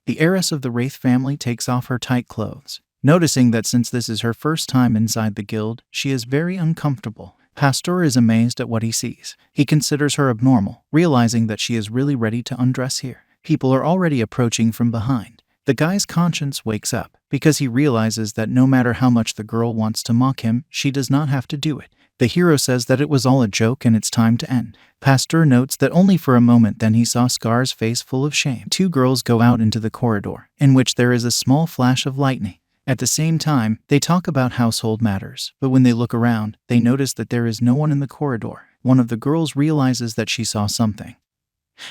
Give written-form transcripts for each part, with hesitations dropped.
The heiress of the Wraith family takes off her tight clothes, noticing that since this is her first time inside the guild, she is very uncomfortable. Pasteur is amazed at what he sees. He considers her abnormal, realizing that she is really ready to undress here. People are already approaching from behind. The guy's conscience wakes up because he realizes that no matter how much the girl wants to mock him, she does not have to do it. The hero says that it was all a joke and it's time to end. Pasteur notes that only for a moment then he saw Scar's face full of shame. Two girls go out into the corridor, in which there is a small flash of lightning. At the same time, they talk about household matters, but when they look around, they notice that there is no one in the corridor. One of the girls realizes that she saw something,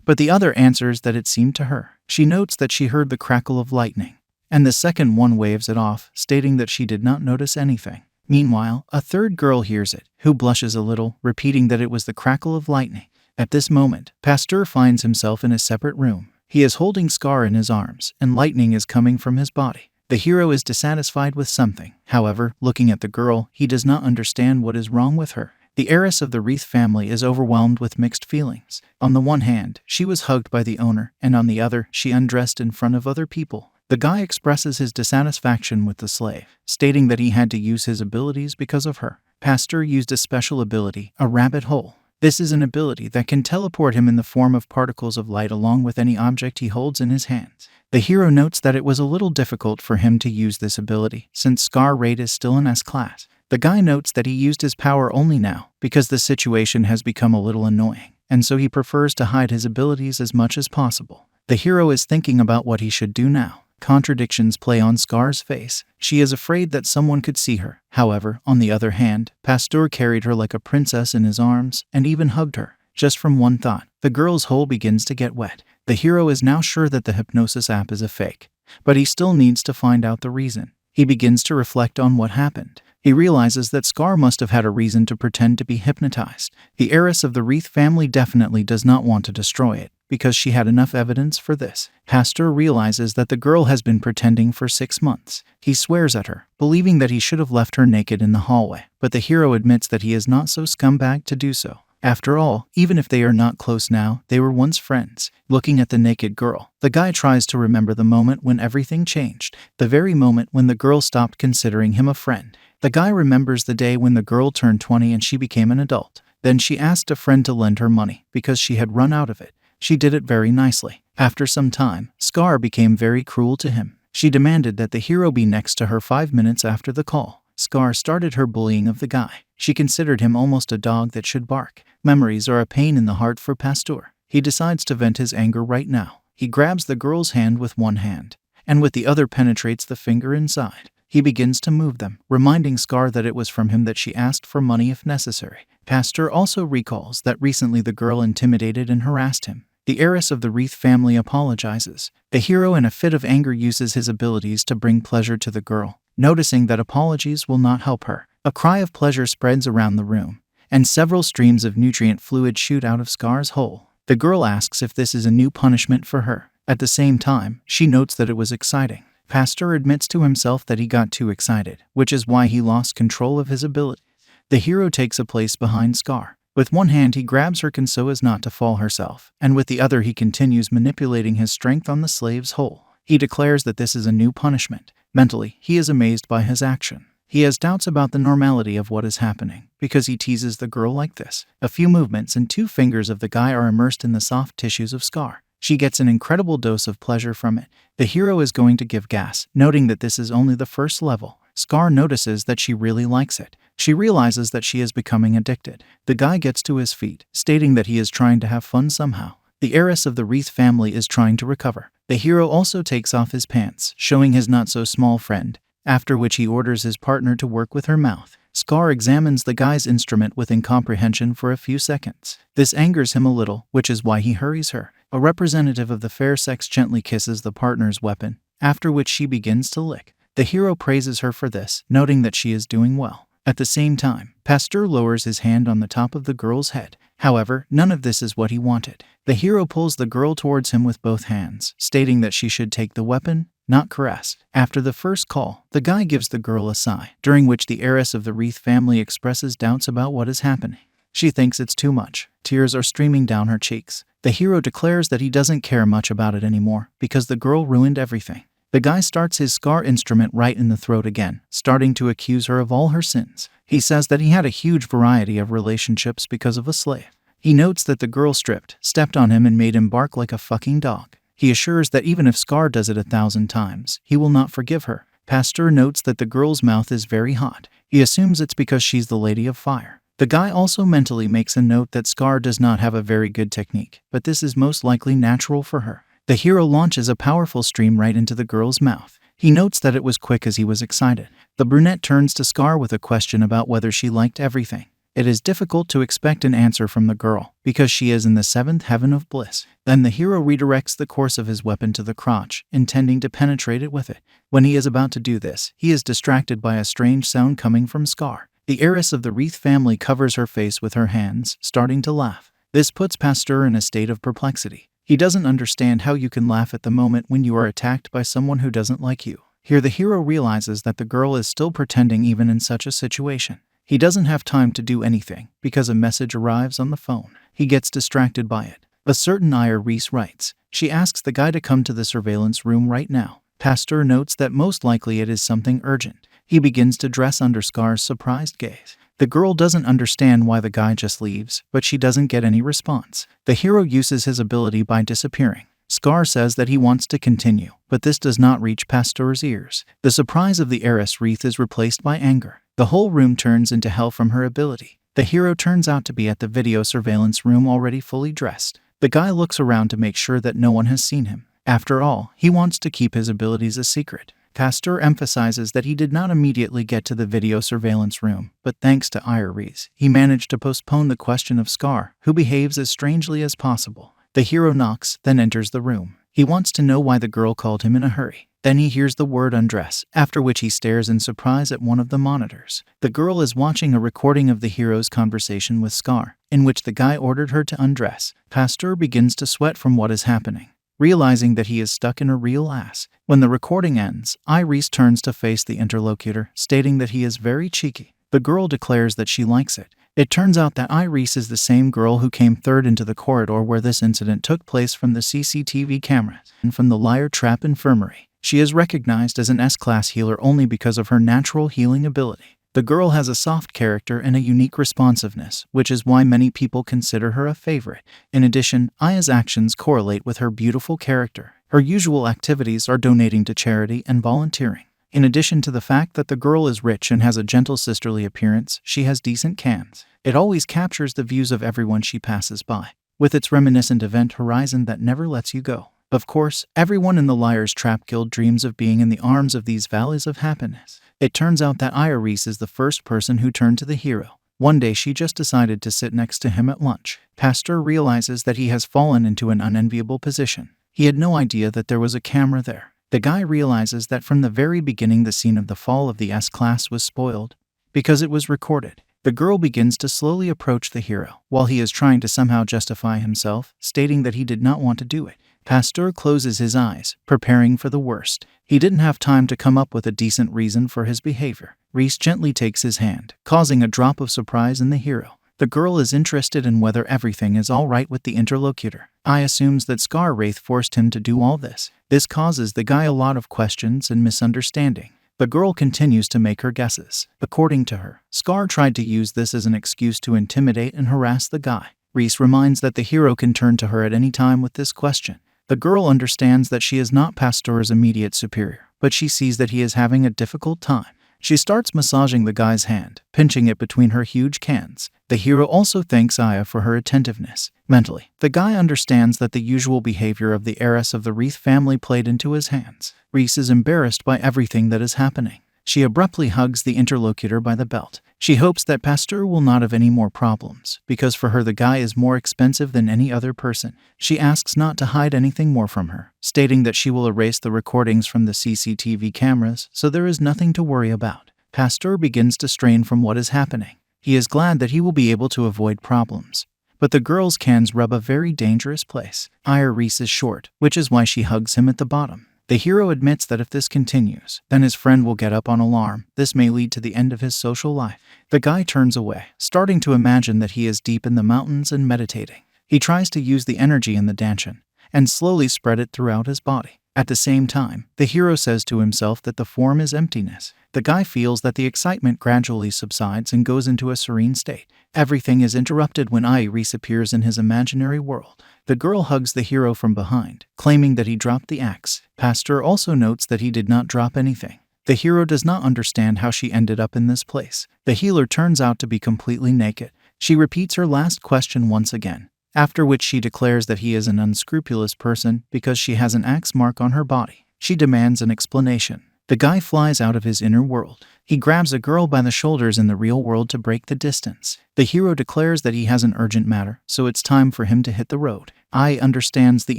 but the other answers that it seemed to her. She notes that she heard the crackle of lightning, and the second one waves it off, stating that she did not notice anything. Meanwhile, a third girl hears it, who blushes a little, repeating that it was the crackle of lightning. At this moment, Pasteur finds himself in a separate room. He is holding Scar in his arms, and lightning is coming from his body. The hero is dissatisfied with something. However, looking at the girl, he does not understand what is wrong with her. The heiress of the Wraith family is overwhelmed with mixed feelings. On the one hand, she was hugged by the owner, and on the other, she undressed in front of other people. The guy expresses his dissatisfaction with the slave, stating that he had to use his abilities because of her. Pasteur used a special ability, a rabbit hole. This is an ability that can teleport him in the form of particles of light along with any object he holds in his hands. The hero notes that it was a little difficult for him to use this ability, since Scar rate is still in S class. The guy notes that he used his power only now, because the situation has become a little annoying, and so he prefers to hide his abilities as much as possible. The hero is thinking about what he should do now. Contradictions play on Scar's face. She is afraid that someone could see her. However, on the other hand, Pasteur carried her like a princess in his arms, and even hugged her. Just from one thought, the girl's hole begins to get wet. The hero is now sure that the hypnosis app is a fake, but he still needs to find out the reason. He begins to reflect on what happened. He realizes that Scar must have had a reason to pretend to be hypnotized. The heiress of the Wraith family definitely does not want to destroy it, because she had enough evidence for this. Pasteur realizes that the girl has been pretending for 6 months. He swears at her, believing that he should have left her naked in the hallway, but the hero admits that he is not so scumbag to do so. After all, even if they are not close now, they were once friends. Looking at the naked girl, the guy tries to remember the moment when everything changed, the very moment when the girl stopped considering him a friend. The guy remembers the day when the girl turned 20 and she became an adult. Then she asked a friend to lend her money because she had run out of it. She did it very nicely. After some time, Scar became very cruel to him. She demanded that the hero be next to her 5 minutes after the call. Scar started her bullying of the guy. She considered him almost a dog that should bark. Memories are a pain in the heart for Pasteur. He decides to vent his anger right now. He grabs the girl's hand with one hand, and with the other penetrates the finger inside. He begins to move them, reminding Scar that it was from him that she asked for money if necessary. Pasteur also recalls that recently the girl intimidated and harassed him. The heiress of the Wraith family apologizes. The hero in a fit of anger uses his abilities to bring pleasure to the girl, noticing that apologies will not help her. A cry of pleasure spreads around the room, and several streams of nutrient fluid shoot out of Scar's hole. The girl asks if this is a new punishment for her. At the same time, she notes that it was exciting. Pasteur admits to himself that he got too excited, which is why he lost control of his ability. The hero takes a place behind Scar. With one hand he grabs her so as not to fall herself, and with the other he continues manipulating his strength on the slave's hole. He declares that this is a new punishment. Mentally, he is amazed by his action. He has doubts about the normality of what is happening, because he teases the girl like this. A few movements and 2 fingers of the guy are immersed in the soft tissues of Scar. She gets an incredible dose of pleasure from it. The hero is going to give gas, noting that this is only the first level. Scar notices that she really likes it. She realizes that she is becoming addicted. The guy gets to his feet, stating that he is trying to have fun somehow. The heiress of the Wraith family is trying to recover. The hero also takes off his pants, showing his not-so-small friend, after which he orders his partner to work with her mouth. Scar examines the guy's instrument with incomprehension for a few seconds. This angers him a little, which is why he hurries her. A representative of the fair sex gently kisses the partner's weapon, after which she begins to lick. The hero praises her for this, noting that she is doing well. At the same time, Pasteur lowers his hand on the top of the girl's head. However, none of this is what he wanted. The hero pulls the girl towards him with both hands, stating that she should take the weapon, not caress. After the first call, the guy gives the girl a sigh, during which the heiress of the Wraith family expresses doubts about what is happening. She thinks it's too much. Tears are streaming down her cheeks. The hero declares that he doesn't care much about it anymore because the girl ruined everything. The guy starts his scar instrument right in the throat again, starting to accuse her of all her sins. He says that he had a huge variety of relationships because of a slave. He notes that the girl stepped on him and made him bark like a fucking dog. He assures that even if Scar does it 1,000 times, he will not forgive her. Pasteur notes that the girl's mouth is very hot. He assumes it's because she's the Lady of Fire. The guy also mentally makes a note that Scar does not have a very good technique, but this is most likely natural for her. The hero launches a powerful stream right into the girl's mouth. He notes that it was quick as he was excited. The brunette turns to Scar with a question about whether she liked everything. It is difficult to expect an answer from the girl, because she is in the 7th heaven of bliss. Then the hero redirects the course of his weapon to the crotch, intending to penetrate it with it. When he is about to do this, he is distracted by a strange sound coming from Scar. The heiress of the Wreath family covers her face with her hands, starting to laugh. This puts Pasteur in a state of perplexity. He doesn't understand how you can laugh at the moment when you are attacked by someone who doesn't like you. Here the hero realizes that the girl is still pretending even in such a situation. He doesn't have time to do anything, because a message arrives on the phone. He gets distracted by it. A certain Iris writes. She asks the guy to come to the surveillance room right now. Pasteur notes that most likely it is something urgent. He begins to dress under Scar's surprised gaze. The girl doesn't understand why the guy just leaves, but she doesn't get any response. The hero uses his ability by disappearing. Scar says that he wants to continue, but this does not reach Pasteur's ears. The surprise of the heiress wreath is replaced by anger. The whole room turns into hell from her ability. The hero turns out to be at the video surveillance room already fully dressed. The guy looks around to make sure that no one has seen him. After all, he wants to keep his abilities a secret. Pasteur emphasizes that he did not immediately get to the video surveillance room, but thanks to Iris, he managed to postpone the question of Scar, who behaves as strangely as possible. The hero knocks, then enters the room. He wants to know why the girl called him in a hurry. Then he hears the word undress, after which he stares in surprise at one of the monitors. The girl is watching a recording of the hero's conversation with Scar, in which the guy ordered her to undress. Pasteur begins to sweat from what is happening, realizing that he is stuck in a real ass. When the recording ends, Iris turns to face the interlocutor, stating that he is very cheeky. The girl declares that she likes it. It turns out that Iris is the same girl who came third into the corridor where this incident took place from the CCTV cameras and from the Liar Trap Infirmary. She is recognized as an S-class healer only because of her natural healing ability. The girl has a soft character and a unique responsiveness, which is why many people consider her a favorite. In addition, Aya's actions correlate with her beautiful character. Her usual activities are donating to charity and volunteering. In addition to the fact that the girl is rich and has a gentle sisterly appearance, she has decent cans. It always captures the views of everyone she passes by, with its reminiscent event horizon that never lets you go. Of course, everyone in the Liar's Trap Guild dreams of being in the arms of these valleys of happiness. It turns out that Iris is the first person who turned to the hero. One day she just decided to sit next to him at lunch. Pasteur realizes that he has fallen into an unenviable position. He had no idea that there was a camera there. The guy realizes that from the very beginning the scene of the fall of the S-class was spoiled, because it was recorded. The girl begins to slowly approach the hero, while he is trying to somehow justify himself, stating that he did not want to do it. Pasteur closes his eyes, preparing for the worst. He didn't have time to come up with a decent reason for his behavior. Reese gently takes his hand, causing a drop of surprise in the hero. The girl is interested in whether everything is all right with the interlocutor. I assumes that Scar Wraith forced him to do all this. This causes the guy a lot of questions and misunderstanding. The girl continues to make her guesses. According to her, Scar tried to use this as an excuse to intimidate and harass the guy. Reese reminds that the hero can turn to her at any time with this question. The girl understands that she is not Pasteur's immediate superior, but she sees that he is having a difficult time. She starts massaging the guy's hand, pinching it between her huge cans. The hero also thanks Aya for her attentiveness. Mentally, the guy understands that the usual behavior of the heiress of the Wreath family played into his hands. Reese is embarrassed by everything that is happening. She abruptly hugs the interlocutor by the belt. She hopes that Pasteur will not have any more problems, because for her the guy is more expensive than any other person. She asks not to hide anything more from her, stating that she will erase the recordings from the CCTV cameras, so there is nothing to worry about. Pasteur begins to strain from what is happening. He is glad that he will be able to avoid problems. But the girl's cans rub a very dangerous place. Iris is short, which is why she hugs him at the bottom. The hero admits that if this continues, then his friend will get up on alarm. This may lead to the end of his social life. The guy turns away, starting to imagine that he is deep in the mountains and meditating. He tries to use the energy in the danchan and slowly spread it throughout his body. At the same time, the hero says to himself that the form is emptiness. The guy feels that the excitement gradually subsides and goes into a serene state. Everything is interrupted when Iris appears in his imaginary world. The girl hugs the hero from behind, claiming that he dropped the axe. Pastor also notes that he did not drop anything. The hero does not understand how she ended up in this place. The healer turns out to be completely naked. She repeats her last question once again, after which she declares that he is an unscrupulous person because she has an axe mark on her body. She demands an explanation. The guy flies out of his inner world. He grabs a girl by the shoulders in the real world to break the distance. The hero declares that he has an urgent matter, so it's time for him to hit the road. I understands the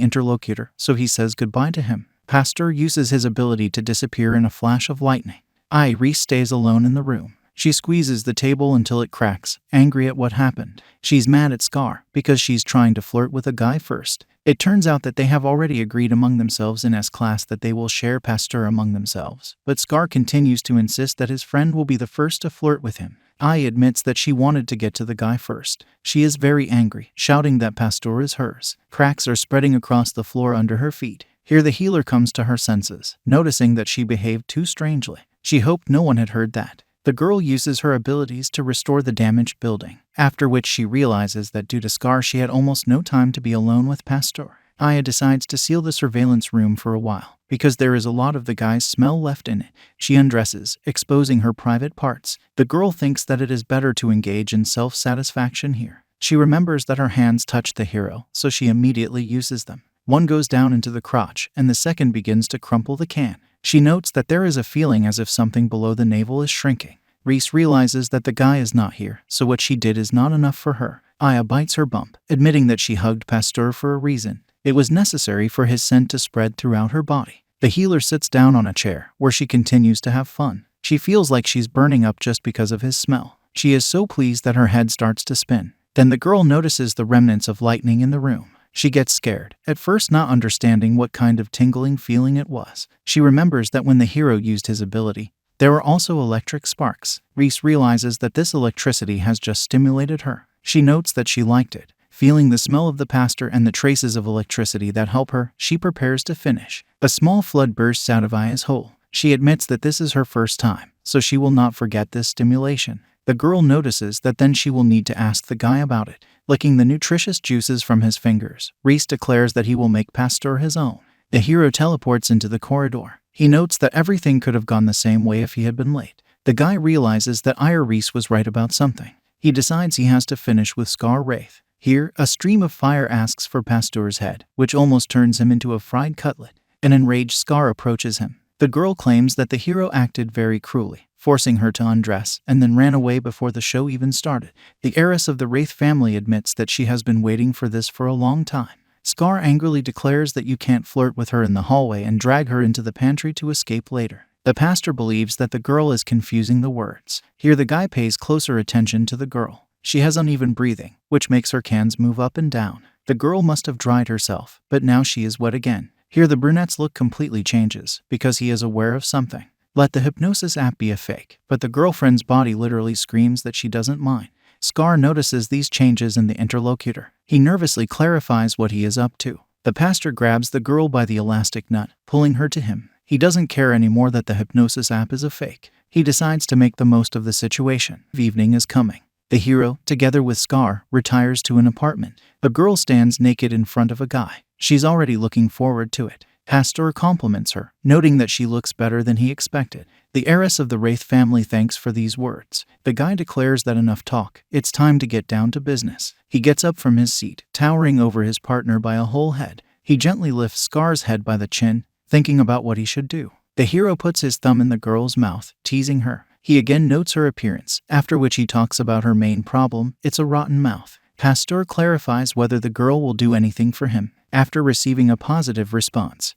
interlocutor, so he says goodbye to him. Pastor uses his ability to disappear in a flash of lightning. Iris stays alone in the room. She squeezes the table until it cracks, angry at what happened. She's mad at Scar because she's trying to flirt with a guy first. It turns out that they have already agreed among themselves in S-class that they will share Pasteur among themselves. But Scar continues to insist that his friend will be the first to flirt with him. Ai admits that she wanted to get to the guy first. She is very angry, shouting that Pasteur is hers. Cracks are spreading across the floor under her feet. Here the healer comes to her senses, noticing that she behaved too strangely. She hoped no one had heard that. The girl uses her abilities to restore the damaged building, after which she realizes that due to Scar she had almost no time to be alone with Pasteur. Aya decides to seal the surveillance room for a while, because there is a lot of the guy's smell left in it. She undresses, exposing her private parts. The girl thinks that it is better to engage in self-satisfaction here. She remembers that her hands touched the hero, so she immediately uses them. One goes down into the crotch, and the second begins to crumple the can. She notes that there is a feeling as if something below the navel is shrinking. Reese realizes that the guy is not here, so what she did is not enough for her. Aya bites her bump, admitting that she hugged Pasteur for a reason. It was necessary for his scent to spread throughout her body. The healer sits down on a chair, where she continues to have fun. She feels like she's burning up just because of his smell. She is so pleased that her head starts to spin. Then the girl notices the remnants of lightning in the room. She gets scared, at first not understanding what kind of tingling feeling it was. She remembers that when the hero used his ability, there were also electric sparks. Reese realizes that this electricity has just stimulated her. She notes that she liked it. Feeling the smell of the pastor and the traces of electricity that help her, she prepares to finish. A small flood bursts out of Aya's hole. She admits that this is her first time, so she will not forget this stimulation. The girl notices that then she will need to ask the guy about it. Licking the nutritious juices from his fingers, Reese declares that he will make Pasteur his own. The hero teleports into the corridor. He notes that everything could have gone the same way if he had been late. The guy realizes that Reese was right about something. He decides he has to finish with Scar Wraith. Here, a stream of fire asks for Pasteur's head, which almost turns him into a fried cutlet. An enraged Scar approaches him. The girl claims that the hero acted very cruelly, forcing her to undress, and then ran away before the show even started. The heiress of the Wraith family admits that she has been waiting for this for a long time. Scar angrily declares that you can't flirt with her in the hallway and drag her into the pantry to escape later. The pastor believes that the girl is confusing the words. Here the guy pays closer attention to the girl. She has uneven breathing, which makes her cans move up and down. The girl must have dried herself, but now she is wet again. Here the brunette's look completely changes, because he is aware of something. Let the hypnosis app be a fake, but the girlfriend's body literally screams that she doesn't mind. Scar notices these changes in the interlocutor. He nervously clarifies what he is up to. The pastor grabs the girl by the elastic nut, pulling her to him. He doesn't care anymore that the hypnosis app is a fake. He decides to make the most of the situation. Evening is coming. The hero, together with Scar, retires to an apartment. A girl stands naked in front of a guy. She's already looking forward to it. Pasteur compliments her, noting that she looks better than he expected. The heiress of the Wraith family thanks for these words. The guy declares that enough talk, it's time to get down to business. He gets up from his seat, towering over his partner by a whole head. He gently lifts Scar's head by the chin, thinking about what he should do. The hero puts his thumb in the girl's mouth, teasing her. He again notes her appearance, after which he talks about her main problem, it's a rotten mouth. Pasteur clarifies whether the girl will do anything for him. After receiving a positive response,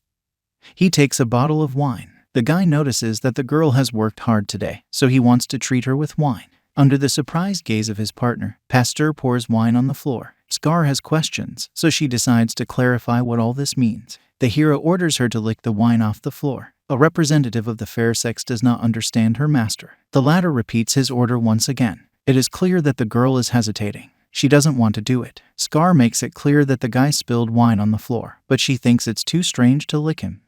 he takes a bottle of wine. The guy notices that the girl has worked hard today, so he wants to treat her with wine. Under the surprised gaze of his partner, Pasteur pours wine on the floor. Scar has questions, so she decides to clarify what all this means. The hero orders her to lick the wine off the floor. A representative of the fair sex does not understand her master. The latter repeats his order once again. It is clear that the girl is hesitating. She doesn't want to do it. Scar makes it clear that the guy spilled wine on the floor, but she thinks it's too strange to lick him.